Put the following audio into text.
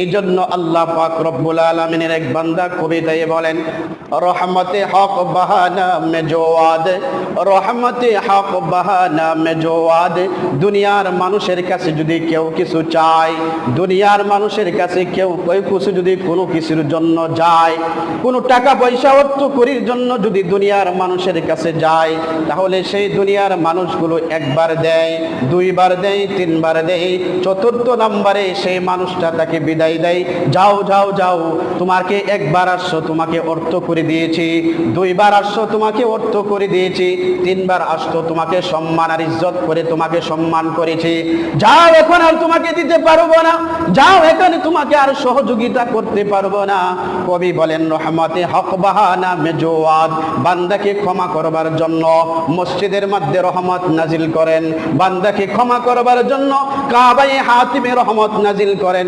এই জন্য আল্লাহ পাক রব্বুল আলামিনের এক বান্দা কবিতায় বলেন, রহমতে হক বাহানা মে জওয়াদ, রহমতে হক বাহানা মে জওয়াদ। দুনিয়ার মানুষের কাছে যদি কেউ কিছু চায়, দুনিয়ার মানুষের কাছে কেউ কিছু যদি কোনো কিছুর জন্য যায়, কোনো টাকা পয়সা অর্থ করির জন্য যদি দুনিয়ার মানুষের কাছে যায়, তাহলে সেই দুনিয়ার মানুষগুলো একবার দেয়, দুইবার দেয়, তিনবার দেয়, চতুর্থ নম্বরে সেই মানুষটা তাকে বিদায় দেয়। যাও যাও যাও, তোমাকে একবার আসছো তোমাকে অর্থ করে দিয়েছি, দুইবার আসছো তোমাকে অর্থ করে দিয়েছি, তিনবার আসছো তোমাকে সম্মান আর ইজ্জত করে তোমাকে সম্মান করেছি, যাও এখন আর তোমাকে দিতে পারবো না, যাও এখানে তোমাকে আর সহযোগিতা করতে পারবো না। কবি বলেন, রহমতে হক বাহানা মে জওয়াদ। বান্দাকে ক্ষমা করবার জন্য মসজিদের মধ্যে রহমত নাজিল করেন, বান্দাকে ক্ষমা করবার জন্য কাবায়ে হাতিমে রহমত নাজিল করেন।